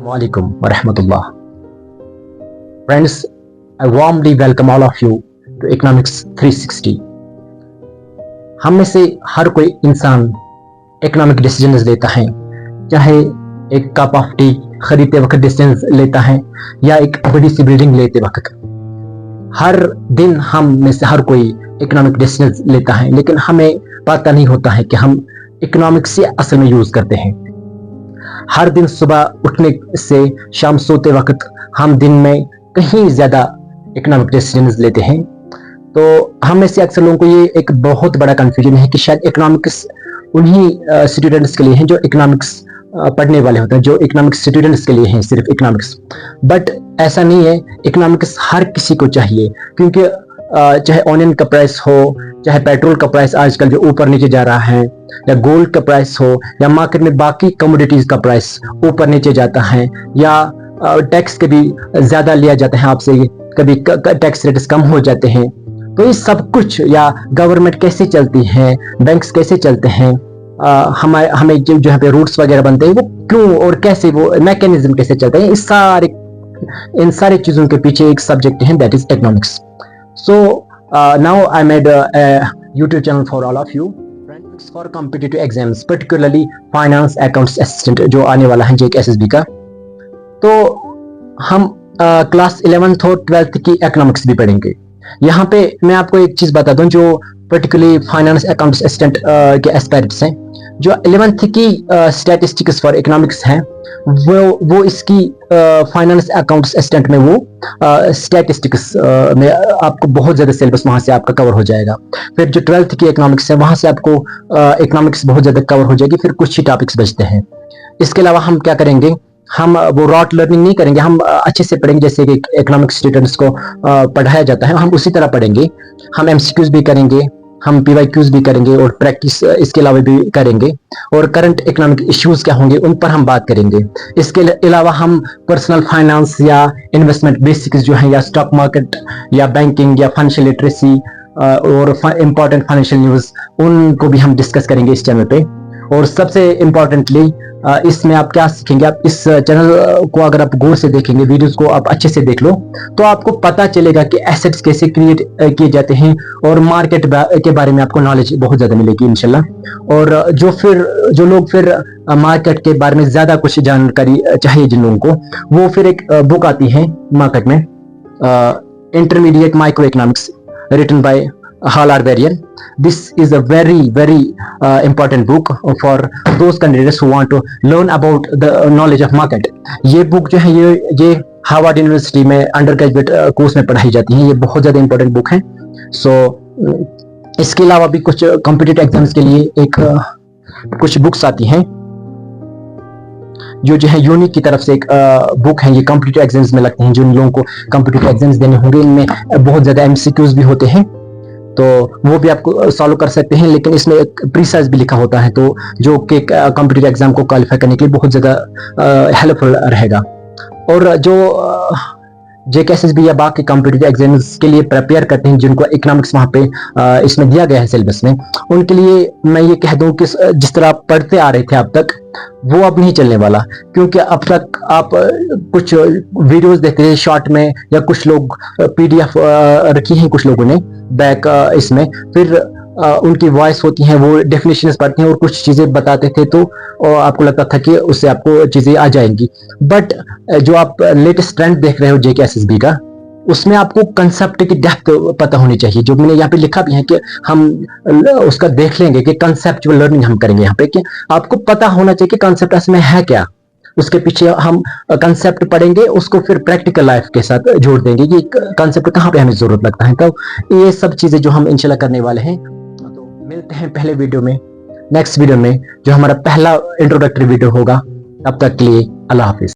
Assalamualaikum warahmatullah. Friends, I warmly welcome all of you to Economics 360. हम में से हर कोई इंसान इकोनॉमिक डिसीजंस लेता है, चाहे एक कप ऑफ टी खरीदते वक्त डिसीजंस लेता है या एक बड़ी सी बिल्डिंग लेते वक्त। हर दिन हम में से हर कोई इकोनॉमिक डिसीजंस लेता है, लेकिन हमें पता नहीं होता है कि हम इकोनॉमिक्स से असल में यूज करते हैं। हर दिन सुबह उठने से शाम सोते वक्त हम दिन में कहीं ज्यादा इकोनॉमिक डिसीजंस लेते हैं। तो हम में से अक्सर लोगों को ये एक बहुत बड़ा कंफ्यूजन है कि शायद इकोनॉमिक्स उन्हीं स्टूडेंट्स के लिए हैं जो इकोनॉमिक्स पढ़ने वाले होते हैं, जो इकोनॉमिक्स स्टूडेंट्स के लिए हैं सिर्फ इकोनॉमिक्स। बट ऐसा नहीं है, इकोनॉमिक्स हर किसी को चाहिए, क्योंकि चाहे ऑनियन का प्राइस हो, चाहे पेट्रोल का प्राइस आजकल जो ऊपर नीचे जा रहा है, या गोल्ड का प्राइस हो, या मार्केट में बाकी कमोडिटीज का प्राइस ऊपर नीचे जाता है, या टैक्स कभी ज्यादा लिया जाता है आपसे, कभी टैक्स रेट्स कम हो जाते हैं। तो ये सब कुछ, या गवर्नमेंट कैसे चलती है, बैंक्स कैसे चलते हैं, हमें जो यहाँ पे रूट्स वगैरह बनते हैं वो क्यों और कैसे, वो मैकेनिज्म कैसे चलते हैं, इन सारी चीजों के पीछे एक सब्जेक्ट है, that is economics. So now I made a YouTube channel for all of you friends for competitive exams, particularly finance accounts assistant जो आने वाला है JKSSB का. तो हम क्लास 11th और 12th की इकोनॉमिक्स भी पढ़ेंगे. यहाँ पे मैं आपको एक चीज बता दूं, जो पर्टिकुलरली फाइनेंस अकाउंट्स असिस्टेंट के एस्पिरेंट्स हैं, जो 11th की स्टैटिस्टिक्स फॉर इकोनॉमिक्स हैं, वो इसकी फाइनेंस अकाउंट्स असिस्टेंट में वो स्टैटिस्टिक्स में आपको बहुत ज्यादा सिलेबस वहां से आपका कवर हो जाएगा. फिर जो 12th की इकोनॉमिक्स है, वहां से आपको इकोनॉमिक्स बहुत ज्यादा कवर हो जाएगी. फिर कुछ ही टॉपिक्स बचते हैं. इसके अलावा हम क्या करेंगे, हम वो रॉट लर्निंग नहीं करेंगे, हम अच्छे से पढ़ेंगे जैसे कि इकोनॉमिक्स स्टूडेंट्स को पढ़ाया जाता है, हम उसी तरह पढ़ेंगे. हम एमसीक्यूज भी करेंगे, हम पीवाईक्यूज भी करेंगे, और प्रैक्टिस इसके अलावा भी करेंगे, और करंट इकोनॉमिक इश्यूज क्या होंगे उन पर हम बात करेंगे. इसके अलावा हम पर्सनल फाइनेंस या इन्वेस्टमेंट बेसिक्स जो है, या स्टॉक मार्केट या बैंकिंग या फाइनेंशियल लिटरेसी और इंपॉर्टेंट फाइनेंशियल न्यूज, उनको भी हम डिस्कस करेंगे इस चैनल पे. और सबसे इम्पोर्टेंटली इसमें आप क्या सीखेंगे, आप इस चैनल को अगर आप गौर से देखेंगे, वीडियोस को आप अच्छे से देख लो, तो आपको पता चलेगा कि एसेट्स कैसे क्रिएट किए जाते हैं, और मार्केट के बारे में आपको नॉलेज बहुत ज्यादा मिलेगी इंशाल्लाह. और जो लोग फिर मार्केट के बारे में ज्यादा कुछ जानकारी चाहिए जिन लोगों को, वो फिर एक बुक आती है मार्केट में, intermediate micro economics, written by Hall Arbarian. This is a very important book for those candidates who want to learn about the knowledge of market. ये बुक जो है ये हार्वर्ड यूनिवर्सिटी में अंडर ग्रेजुएट कोर्स में पढ़ाई जाती है. ये बहुत ज्यादा इंपॉर्टेंट बुक है. इसके अलावा भी कुछ कॉम्पिटिटिव एग्जाम्स के लिए कुछ बुक्स आती हैं जो है यूनिक की तरफ से एक बुक है. ये कॉम्पिटिटिव एग्जाम्स में लगते हैं, जिन लोगों को कॉम्पिटिटिव एग्जाम्स देने होंगे, इनमें बहुत ज्यादा एमसीक्यूज भी होते हैं, तो वो भी आपको सॉल्व कर सकते हैं. लेकिन इसमें एक प्रीसाइज भी लिखा होता है, तो जो कि कॉम्पिटिटिव एग्जाम को क्वालिफाई करने के लिए बहुत ज्यादा हेल्पफुल रहेगा. और जो जेकेएसएसबी या बाकी कॉम्पिटिटिव एग्जाम्स के लिए प्रिपेयर करते हैं, जिनको इकोनॉमिक्स वहां पे इसमें दिया गया है सिलेबस में, उनके लिए मैं ये कह दूं कि जिस तरह आप पढ़ते आ रहे थे अब तक, वो अब नहीं चलने वाला. क्योंकि अब तक आप कुछ वीडियोस देखते थे शॉर्ट में, या कुछ लोग पीडीएफ रखी हैं कुछ लोगों ने बैक इसमें, फिर उनकी वॉइस होती है, वो डेफिनेशंस पढ़ते हैं और कुछ चीजें बताते थे, तो आपको लगता था कि उससे आपको चीजें आ जाएंगी. बट जो आप लेटेस्ट ट्रेंड देख रहे हो जेकेएसएसबी का, उसमें आपको कंसेप्ट की डेप्थ पता होनी चाहिए. जो मैंने यहाँ पे लिखा भी है कि हम उसका देख लेंगे कि कंसेप्चुअल लर्निंग हम करेंगे यहाँ पे, कि आपको पता होना चाहिए कि कंसेप्ट इसमें है क्या, उसके पीछे हम कंसेप्ट पढ़ेंगे, उसको फिर प्रैक्टिकल लाइफ के साथ जोड़ देंगे, ये कंसेप्ट कहाँ पे हमें जरूरत लगता है. तो ये सब चीजें जो हम इंशाल्लाह करने वाले हैं. तो मिलते हैं पहले वीडियो में, नेक्स्ट वीडियो में, जो हमारा पहला इंट्रोडक्टरी वीडियो होगा. तब तक के लिए अल्लाह हाफिज.